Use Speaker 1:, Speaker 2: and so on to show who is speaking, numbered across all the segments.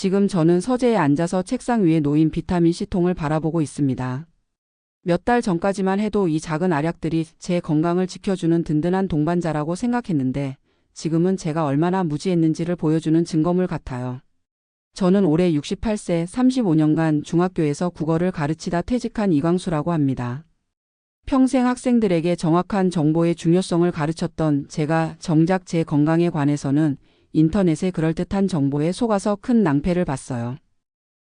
Speaker 1: 지금 저는 서재에 앉아서 책상 위에 놓인 비타민C 통을 바라보고 있습니다. 몇 달 전까지만 해도 이 작은 알약들이 제 건강을 지켜주는 든든한 동반자라고 생각했는데 지금은 제가 얼마나 무지했는지를 보여주는 증거물 같아요. 저는 올해 68세 35년간 중학교에서 국어를 가르치다 퇴직한 이광수라고 합니다. 평생 학생들에게 정확한 정보의 중요성을 가르쳤던 제가 정작 제 건강에 관해서는 인터넷의 그럴듯한 정보에 속아서 큰 낭패를 봤어요.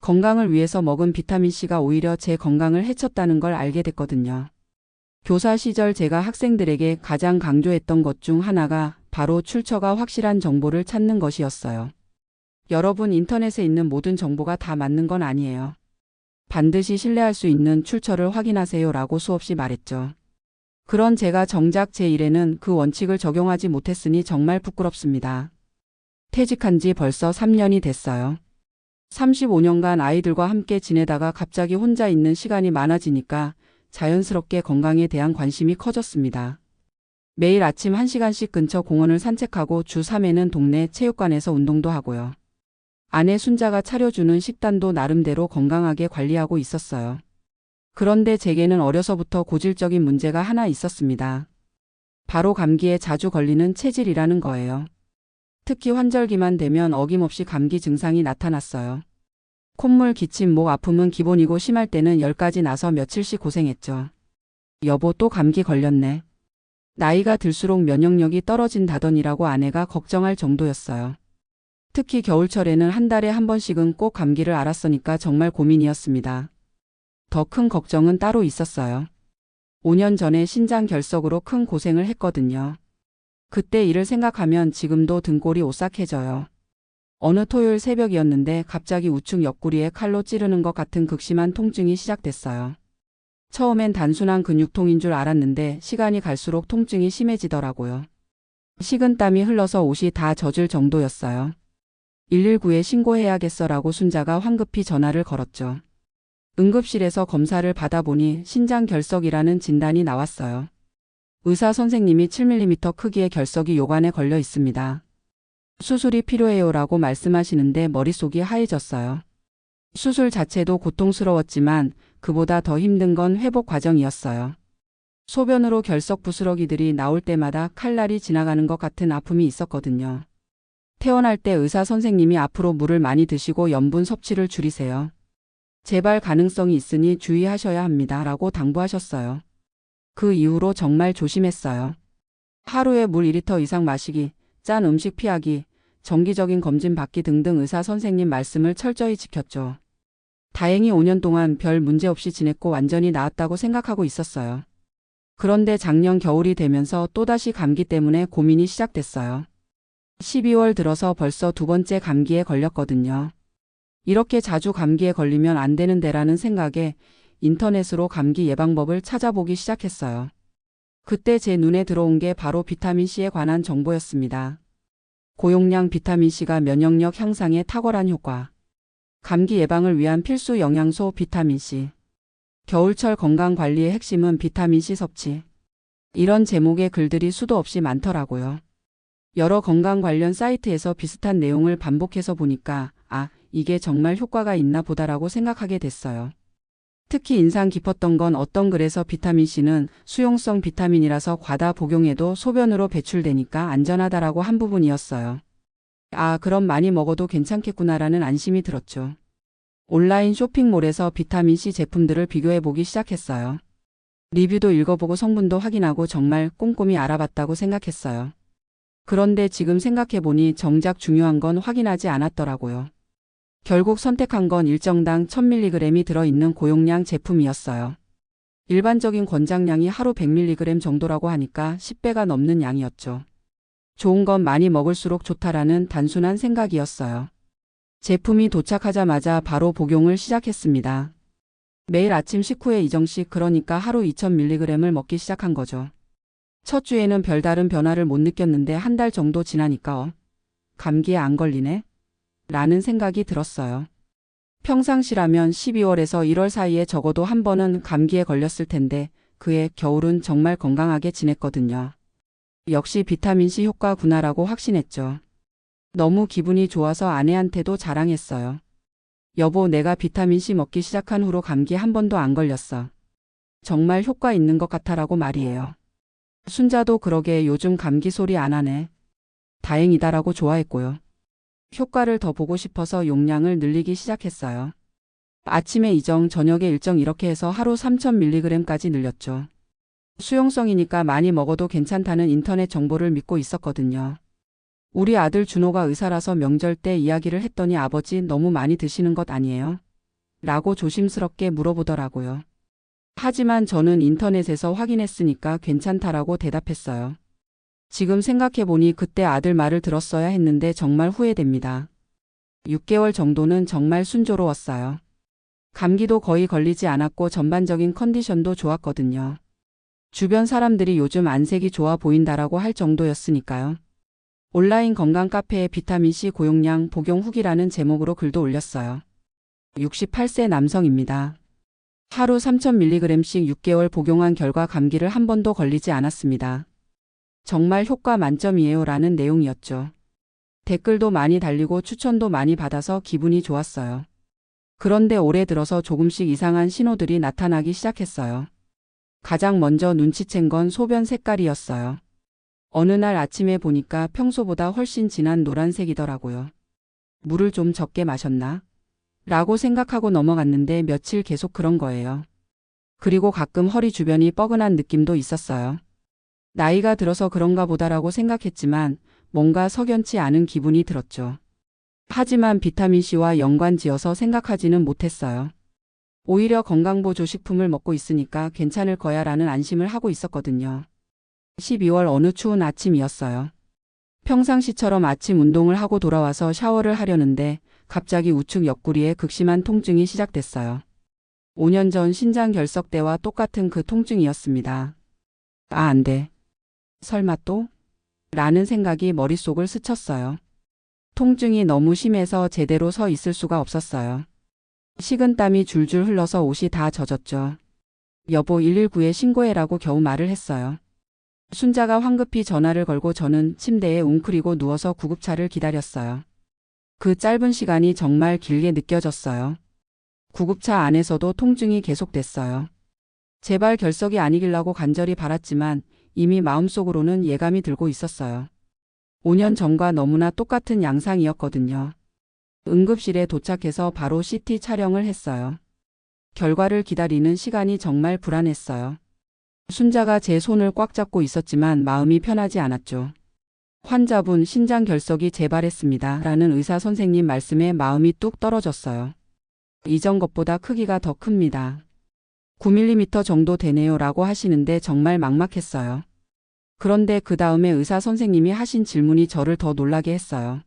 Speaker 1: 건강을 위해서 먹은 비타민C가 오히려 제 건강을 해쳤다는 걸 알게 됐거든요. 교사 시절 제가 학생들에게 가장 강조했던 것 중 하나가 바로 출처가 확실한 정보를 찾는 것이었어요. 여러분, 인터넷에 있는 모든 정보가 다 맞는 건 아니에요. 반드시 신뢰할 수 있는 출처를 확인하세요 라고 수없이 말했죠. 그런 제가 정작 제 일에는 그 원칙을 적용하지 못했으니 정말 부끄럽습니다. 퇴직한 지 벌써 3년이 됐어요. 35년간 아이들과 함께 지내다가 갑자기 혼자 있는 시간이 많아지니까 자연스럽게 건강에 대한 관심이 커졌습니다. 매일 아침 1시간씩 근처 공원을 산책하고 주 3회는 동네 체육관에서 운동도 하고요. 아내 순자가 차려주는 식단도 나름대로 건강하게 관리하고 있었어요. 그런데 제게는 어려서부터 고질적인 문제가 하나 있었습니다. 바로 감기에 자주 걸리는 체질이라는 거예요. 특히 환절기만 되면 어김없이 감기 증상이 나타났어요. 콧물, 기침, 목 아픔은 기본이고 심할 때는 열까지 나서 며칠씩 고생했죠. 여보, 또 감기 걸렸네. 나이가 들수록 면역력이 떨어진다더니라고 아내가 걱정할 정도였어요. 특히 겨울철에는 한 달에 한 번씩은 꼭 감기를 앓았으니까 정말 고민이었습니다. 더 큰 걱정은 따로 있었어요. 5년 전에 신장 결석으로 큰 고생을 했거든요. 그때 일을 생각하면 지금도 등골이 오싹해져요. 어느 토요일 새벽이었는데 갑자기 우측 옆구리에 칼로 찌르는 것 같은 극심한 통증이 시작됐어요. 처음엔 단순한 근육통인 줄 알았는데 시간이 갈수록 통증이 심해지더라고요. 식은땀이 흘러서 옷이 다 젖을 정도였어요. 119에 신고해야겠어라고 순자가 황급히 전화를 걸었죠. 응급실에서 검사를 받아보니 신장결석이라는 진단이 나왔어요. 의사 선생님이 7mm 크기의 결석이 요관에 걸려 있습니다. 수술이 필요해요라고 말씀하시는데 머릿속이 하얘졌어요. 수술 자체도 고통스러웠지만 그보다 더 힘든 건 회복 과정이었어요. 소변으로 결석 부스러기들이 나올 때마다 칼날이 지나가는 것 같은 아픔이 있었거든요. 퇴원할 때 의사 선생님이 앞으로 물을 많이 드시고 염분 섭취를 줄이세요. 재발 가능성이 있으니 주의하셔야 합니다 라고 당부하셨어요. 그 이후로 정말 조심했어요. 하루에 물 2리터 이상 마시기, 짠 음식 피하기, 정기적인 검진 받기 등등 의사 선생님 말씀을 철저히 지켰죠. 다행히 5년 동안 별 문제 없이 지냈고 완전히 나았다고 생각하고 있었어요. 그런데 작년 겨울이 되면서 또다시 감기 때문에 고민이 시작됐어요. 12월 들어서 벌써 2번째 감기에 걸렸거든요. 이렇게 자주 감기에 걸리면 안 되는데라는 생각에 인터넷으로 감기 예방법을 찾아보기 시작했어요. 그때 제 눈에 들어온 게 바로 비타민C에 관한 정보였습니다. 고용량 비타민C가 면역력 향상에 탁월한 효과. 감기 예방을 위한 필수 영양소 비타민C. 겨울철 건강관리의 핵심은 비타민C 섭취. 이런 제목의 글들이 수도 없이 많더라고요. 여러 건강 관련 사이트에서 비슷한 내용을 반복해서 보니까 이게 정말 효과가 있나 보다라고 생각하게 됐어요. 특히 인상 깊었던 건 어떤 글에서 비타민C는 수용성 비타민이라서 과다 복용해도 소변으로 배출되니까 안전하다라고 한 부분이었어요. 그럼 많이 먹어도 괜찮겠구나라는 안심이 들었죠. 온라인 쇼핑몰에서 비타민C 제품들을 비교해보기 시작했어요. 리뷰도 읽어보고 성분도 확인하고 정말 꼼꼼히 알아봤다고 생각했어요. 그런데 지금 생각해보니 정작 중요한 건 확인하지 않았더라고요. 결국 선택한 건 일정당 1000mg이 들어있는 고용량 제품이었어요. 일반적인 권장량이 하루 100mg 정도라고 하니까 10배가 넘는 양이었죠. 좋은 건 많이 먹을수록 좋다라는 단순한 생각이었어요. 제품이 도착하자마자 바로 복용을 시작했습니다. 매일 아침 식후에 이정씩, 그러니까 하루 2000mg을 먹기 시작한 거죠. 첫 주에는 별다른 변화를 못 느꼈는데 한 달 정도 지나니까 감기에 안 걸리네? 라는 생각이 들었어요. 평상시라면 12월에서 1월 사이에 적어도 한 번은 감기에 걸렸을 텐데 그해 겨울은 정말 건강하게 지냈거든요. 역시 비타민C 효과구나라고 확신했죠. 너무 기분이 좋아서 아내한테도 자랑했어요. 여보, 내가 비타민C 먹기 시작한 후로 감기 한 번도 안 걸렸어. 정말 효과 있는 것 같아라고 말이에요. 순자도 그러게 요즘 감기 소리 안 하네. 다행이다라고 좋아했고요. 효과를 더 보고 싶어서 용량을 늘리기 시작했어요. 아침에 이정, 저녁에 일정 이렇게 해서 하루 3000mg까지 늘렸죠. 수용성이니까 많이 먹어도 괜찮다는 인터넷 정보를 믿고 있었거든요. 우리 아들 준호가 의사라서 명절 때 이야기를 했더니 아버지 너무 많이 드시는 것 아니에요? 라고 조심스럽게 물어보더라고요. 하지만 저는 인터넷에서 확인했으니까 괜찮다라고 대답했어요. 지금 생각해보니 그때 아들 말을 들었어야 했는데 정말 후회됩니다. 6개월 정도는 정말 순조로웠어요. 감기도 거의 걸리지 않았고 전반적인 컨디션도 좋았거든요. 주변 사람들이 요즘 안색이 좋아 보인다라고 할 정도였으니까요. 온라인 건강 카페에 비타민C 고용량 복용 후기라는 제목으로 글도 올렸어요. 68세 남성입니다. 하루 3000mg씩 6개월 복용한 결과 감기를 한 번도 걸리지 않았습니다. 정말 효과 만점이에요 라는 내용이었죠. 댓글도 많이 달리고 추천도 많이 받아서 기분이 좋았어요. 그런데 올해 들어서 조금씩 이상한 신호들이 나타나기 시작했어요. 가장 먼저 눈치챈 건 소변 색깔이었어요. 어느 날 아침에 보니까 평소보다 훨씬 진한 노란색이더라고요. 물을 좀 적게 마셨나? 라고 생각하고 넘어갔는데 며칠 계속 그런 거예요. 그리고 가끔 허리 주변이 뻐근한 느낌도 있었어요. 나이가 들어서 그런가 보다라고 생각했지만 뭔가 석연치 않은 기분이 들었죠. 하지만 비타민C와 연관지어서 생각하지는 못했어요. 오히려 건강보조식품을 먹고 있으니까 괜찮을 거야 라는 안심을 하고 있었거든요. 12월 어느 추운 아침이었어요. 평상시처럼 아침 운동을 하고 돌아와서 샤워를 하려는데 갑자기 우측 옆구리에 극심한 통증이 시작됐어요. 5년 전 신장 결석 때와 똑같은 그 통증이었습니다. 아, 안 돼. 설마 또? 라는 생각이 머릿속을 스쳤어요. 통증이 너무 심해서 제대로 서 있을 수가 없었어요. 식은땀이 줄줄 흘러서 옷이 다 젖었죠. 여보, 119에 신고해라고 겨우 말을 했어요. 순자가 황급히 전화를 걸고 저는 침대에 웅크리고 누워서 구급차를 기다렸어요. 그 짧은 시간이 정말 길게 느껴졌어요. 구급차 안에서도 통증이 계속됐어요. 제발 결석이 아니길라고 간절히 바랐지만 이미 마음속으로는 예감이 들고 있었어요. 5년 전과 너무나 똑같은 양상이었거든요. 응급실에 도착해서 바로 CT 촬영을 했어요. 결과를 기다리는 시간이 정말 불안했어요. 순자가 제 손을 꽉 잡고 있었지만 마음이 편하지 않았죠. 환자분 신장 결석이 재발했습니다. 라는 의사 선생님 말씀에 마음이 뚝 떨어졌어요. 이전 것보다 크기가 더 큽니다. 9mm 정도 되네요 라고 하시는데 정말 막막했어요. 그런데 그 다음에 의사 선생님이 하신 질문이 저를 더 놀라게 했어요.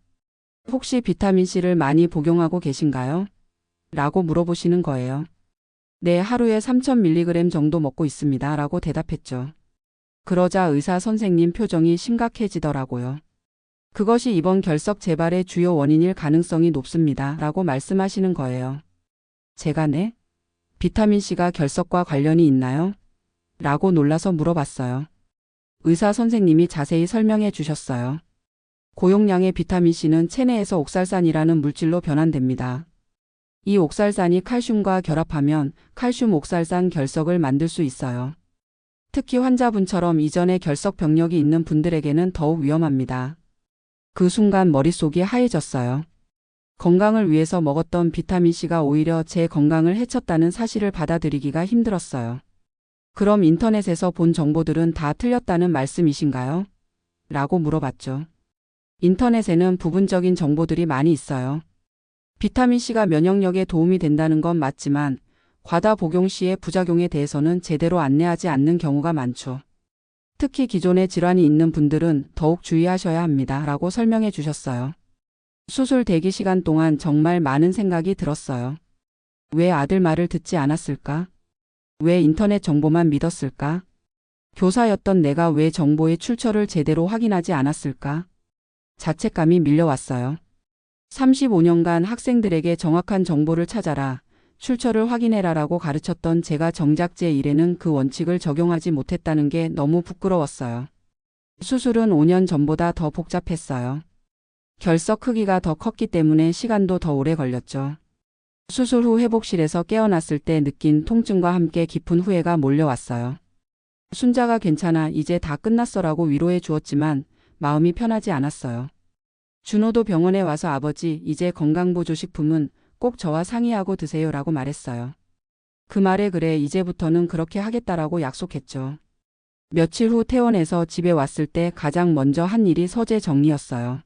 Speaker 1: 혹시 비타민C를 많이 복용하고 계신가요? 라고 물어보시는 거예요. 네, 하루에 3000mg 정도 먹고 있습니다. 라고 대답했죠. 그러자 의사 선생님 표정이 심각해지더라고요. 그것이 이번 결석 재발의 주요 원인일 가능성이 높습니다. 라고 말씀하시는 거예요. 제가 네? 비타민C가 결석과 관련이 있나요? 라고 놀라서 물어봤어요. 의사 선생님이 자세히 설명해 주셨어요. 고용량의 비타민C는 체내에서 옥살산이라는 물질로 변환됩니다. 이 옥살산이 칼슘과 결합하면 칼슘 옥살산 결석을 만들 수 있어요. 특히 환자분처럼 이전에 결석 병력이 있는 분들에게는 더욱 위험합니다. 그 순간 머릿속이 하얘졌어요. 건강을 위해서 먹었던 비타민C가 오히려 제 건강을 해쳤다는 사실을 받아들이기가 힘들었어요. 그럼 인터넷에서 본 정보들은 다 틀렸다는 말씀이신가요? 라고 물어봤죠. 인터넷에는 부분적인 정보들이 많이 있어요. 비타민C가 면역력에 도움이 된다는 건 맞지만 과다 복용 시의 부작용에 대해서는 제대로 안내하지 않는 경우가 많죠. 특히 기존에 질환이 있는 분들은 더욱 주의하셔야 합니다. 라고 설명해 주셨어요. 수술 대기 시간 동안 정말 많은 생각이 들었어요. 왜 아들 말을 듣지 않았을까? 왜 인터넷 정보만 믿었을까? 교사였던 내가 왜 정보의 출처를 제대로 확인하지 않았을까? 자책감이 밀려왔어요. 35년간 학생들에게 정확한 정보를 찾아라, 출처를 확인해라라고 가르쳤던 제가 정작 제 일에는 그 원칙을 적용하지 못했다는 게 너무 부끄러웠어요. 수술은 5년 전보다 더 복잡했어요. 결석 크기가 더 컸기 때문에 시간도 더 오래 걸렸죠. 수술 후 회복실에서 깨어났을 때 느낀 통증과 함께 깊은 후회가 몰려왔어요. 순자가 괜찮아, 이제 다 끝났어라고 위로해 주었지만 마음이 편하지 않았어요. 준호도 병원에 와서 아버지, 이제 건강보조식품은 꼭 저와 상의하고 드세요라고 말했어요. 그 말에 그래, 이제부터는 그렇게 하겠다라고 약속했죠. 며칠 후 퇴원해서 집에 왔을 때 가장 먼저 한 일이 서재 정리였어요.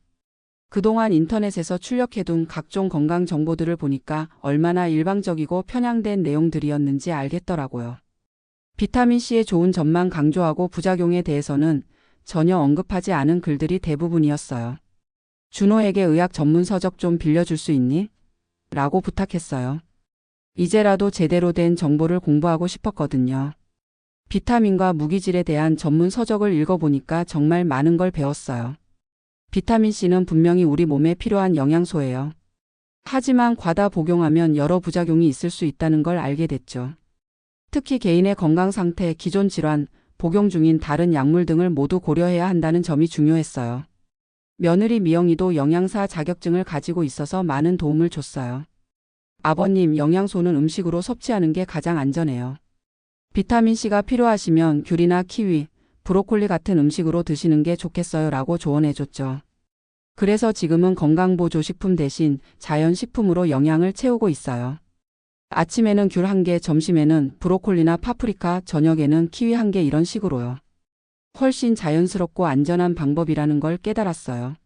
Speaker 1: 그동안 인터넷에서 출력해둔 각종 건강 정보들을 보니까 얼마나 일방적이고 편향된 내용들이었는지 알겠더라고요. 비타민C의 좋은 점만 강조하고 부작용에 대해서는 전혀 언급하지 않은 글들이 대부분이었어요. 준호에게 의학 전문 서적 좀 빌려줄 수 있니? 라고 부탁했어요. 이제라도 제대로 된 정보를 공부하고 싶었거든요. 비타민과 무기질에 대한 전문 서적을 읽어보니까 정말 많은 걸 배웠어요. 비타민C는 분명히 우리 몸에 필요한 영양소예요. 하지만 과다 복용하면 여러 부작용이 있을 수 있다는 걸 알게 됐죠. 특히 개인의 건강 상태, 기존 질환, 복용 중인 다른 약물 등을 모두 고려해야 한다는 점이 중요했어요. 며느리 미영이도 영양사 자격증을 가지고 있어서 많은 도움을 줬어요. 아버님, 영양소는 음식으로 섭취하는 게 가장 안전해요. 비타민C가 필요하시면 귤이나 키위, 브로콜리 같은 음식으로 드시는 게 좋겠어요 라고 조언해줬죠. 그래서 지금은 건강보조식품 대신 자연식품으로 영양을 채우고 있어요. 아침에는 귤 1개, 점심에는 브로콜리나 파프리카, 저녁에는 키위 1개 이런 식으로요. 훨씬 자연스럽고 안전한 방법이라는 걸 깨달았어요.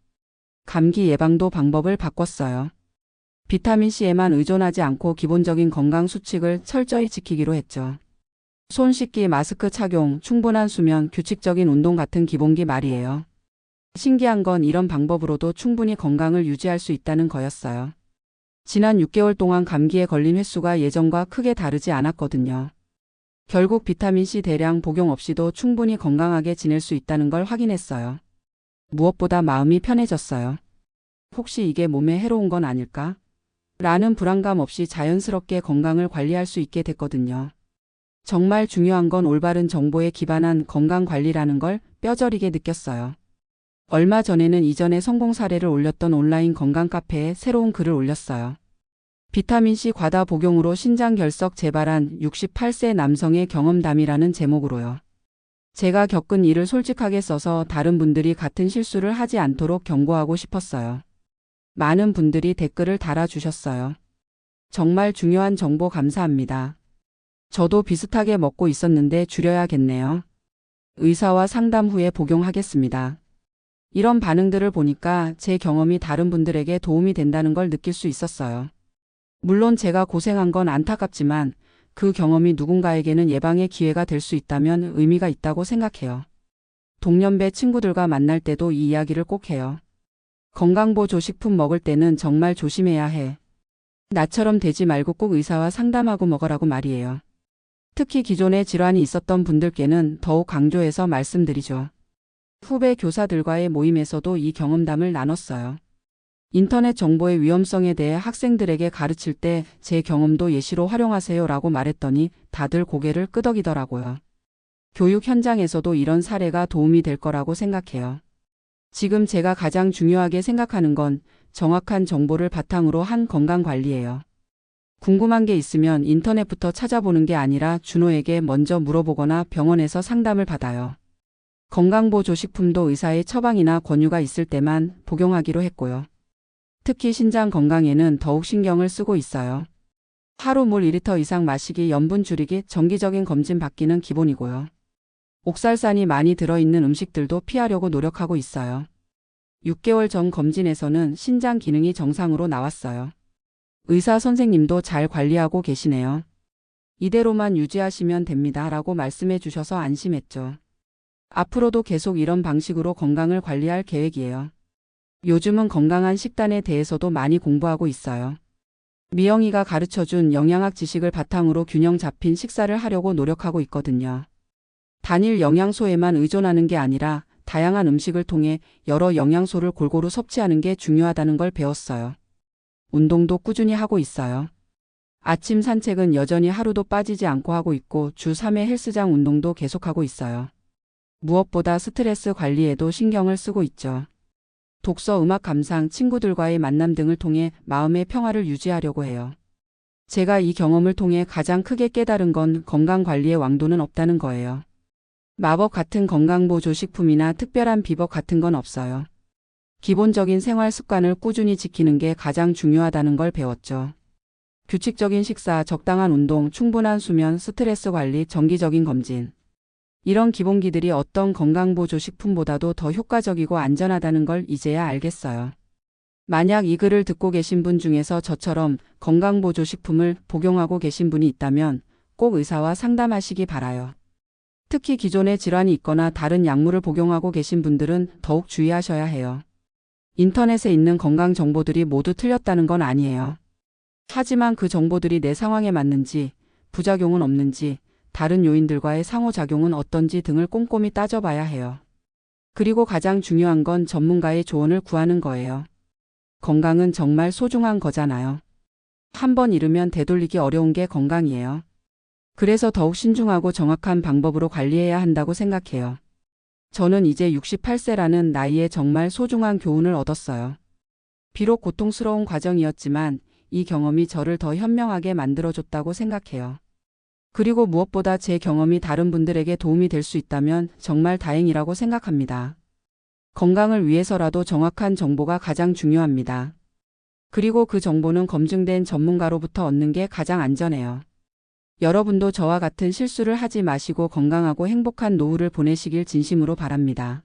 Speaker 1: 감기 예방도 방법을 바꿨어요. 비타민C에만 의존하지 않고 기본적인 건강 수칙을 철저히 지키기로 했죠. 손 씻기, 마스크 착용, 충분한 수면, 규칙적인 운동 같은 기본기 말이에요. 신기한 건 이런 방법으로도 충분히 건강을 유지할 수 있다는 거였어요. 지난 6개월 동안 감기에 걸린 횟수가 예전과 크게 다르지 않았거든요. 결국 비타민C 대량 복용 없이도 충분히 건강하게 지낼 수 있다는 걸 확인했어요. 무엇보다 마음이 편해졌어요. 혹시 이게 몸에 해로운 건 아닐까? 라는 불안감 없이 자연스럽게 건강을 관리할 수 있게 됐거든요. 정말 중요한 건 올바른 정보에 기반한 건강관리라는 걸 뼈저리게 느꼈어요. 얼마 전에는 이전에 성공 사례를 올렸던 온라인 건강 카페에 새로운 글을 올렸어요. 비타민C 과다 복용으로 신장 결석 재발한 68세 남성의 경험담이라는 제목으로요. 제가 겪은 일을 솔직하게 써서 다른 분들이 같은 실수를 하지 않도록 경고하고 싶었어요. 많은 분들이 댓글을 달아주셨어요. 정말 중요한 정보 감사합니다. 저도 비슷하게 먹고 있었는데 줄여야겠네요. 의사와 상담 후에 복용하겠습니다. 이런 반응들을 보니까 제 경험이 다른 분들에게 도움이 된다는 걸 느낄 수 있었어요. 물론 제가 고생한 건 안타깝지만 그 경험이 누군가에게는 예방의 기회가 될 수 있다면 의미가 있다고 생각해요. 동년배 친구들과 만날 때도 이 이야기를 꼭 해요. 건강보조식품 먹을 때는 정말 조심해야 해. 나처럼 되지 말고 꼭 의사와 상담하고 먹으라고 말이에요. 특히 기존에 질환이 있었던 분들께는 더욱 강조해서 말씀드리죠. 후배 교사들과의 모임에서도 이 경험담을 나눴어요. 인터넷 정보의 위험성에 대해 학생들에게 가르칠 때 제 경험도 예시로 활용하세요라고 말했더니 다들 고개를 끄덕이더라고요. 교육 현장에서도 이런 사례가 도움이 될 거라고 생각해요. 지금 제가 가장 중요하게 생각하는 건 정확한 정보를 바탕으로 한 건강관리예요. 궁금한 게 있으면 인터넷부터 찾아보는 게 아니라 준호에게 먼저 물어보거나 병원에서 상담을 받아요. 건강보조식품도 의사의 처방이나 권유가 있을 때만 복용하기로 했고요. 특히 신장 건강에는 더욱 신경을 쓰고 있어요. 하루 물 2리터 이상 마시기, 염분 줄이기, 정기적인 검진 받기는 기본이고요. 옥살산이 많이 들어있는 음식들도 피하려고 노력하고 있어요. 6개월 전 검진에서는 신장 기능이 정상으로 나왔어요. 의사 선생님도 잘 관리하고 계시네요. 이대로만 유지하시면 됩니다. 라고 말씀해 주셔서 안심했죠. 앞으로도 계속 이런 방식으로 건강을 관리할 계획이에요. 요즘은 건강한 식단에 대해서도 많이 공부하고 있어요. 미영이가 가르쳐준 영양학 지식을 바탕으로 균형 잡힌 식사를 하려고 노력하고 있거든요. 단일 영양소에만 의존하는 게 아니라 다양한 음식을 통해 여러 영양소를 골고루 섭취하는 게 중요하다는 걸 배웠어요. 운동도 꾸준히 하고 있어요. 아침 산책은 여전히 하루도 빠지지 않고 하고 있고 주 3회 헬스장 운동도 계속하고 있어요. 무엇보다 스트레스 관리에도 신경을 쓰고 있죠. 독서, 음악 감상, 친구들과의 만남 등을 통해 마음의 평화를 유지하려고 해요. 제가 이 경험을 통해 가장 크게 깨달은 건 건강 관리의 왕도는 없다는 거예요. 마법 같은 건강보조식품이나 특별한 비법 같은 건 없어요. 기본적인 생활 습관을 꾸준히 지키는 게 가장 중요하다는 걸 배웠죠. 규칙적인 식사, 적당한 운동, 충분한 수면, 스트레스 관리, 정기적인 검진. 이런 기본기들이 어떤 건강보조식품보다도 더 효과적이고 안전하다는 걸 이제야 알겠어요. 만약 이 글을 듣고 계신 분 중에서 저처럼 건강보조식품을 복용하고 계신 분이 있다면 꼭 의사와 상담하시기 바라요. 특히 기존에 질환이 있거나 다른 약물을 복용하고 계신 분들은 더욱 주의하셔야 해요. 인터넷에 있는 건강 정보들이 모두 틀렸다는 건 아니에요. 하지만 그 정보들이 내 상황에 맞는지, 부작용은 없는지, 다른 요인들과의 상호작용은 어떤지 등을 꼼꼼히 따져봐야 해요. 그리고 가장 중요한 건 전문가의 조언을 구하는 거예요. 건강은 정말 소중한 거잖아요. 한번 잃으면 되돌리기 어려운 게 건강이에요. 그래서 더욱 신중하고 정확한 방법으로 관리해야 한다고 생각해요. 저는 이제 68세라는 나이에 정말 소중한 교훈을 얻었어요. 비록 고통스러운 과정이었지만 이 경험이 저를 더 현명하게 만들어줬다고 생각해요. 그리고 무엇보다 제 경험이 다른 분들에게 도움이 될 수 있다면 정말 다행이라고 생각합니다. 건강을 위해서라도 정확한 정보가 가장 중요합니다. 그리고 그 정보는 검증된 전문가로부터 얻는 게 가장 안전해요. 여러분도 저와 같은 실수를 하지 마시고 건강하고 행복한 노후를 보내시길 진심으로 바랍니다.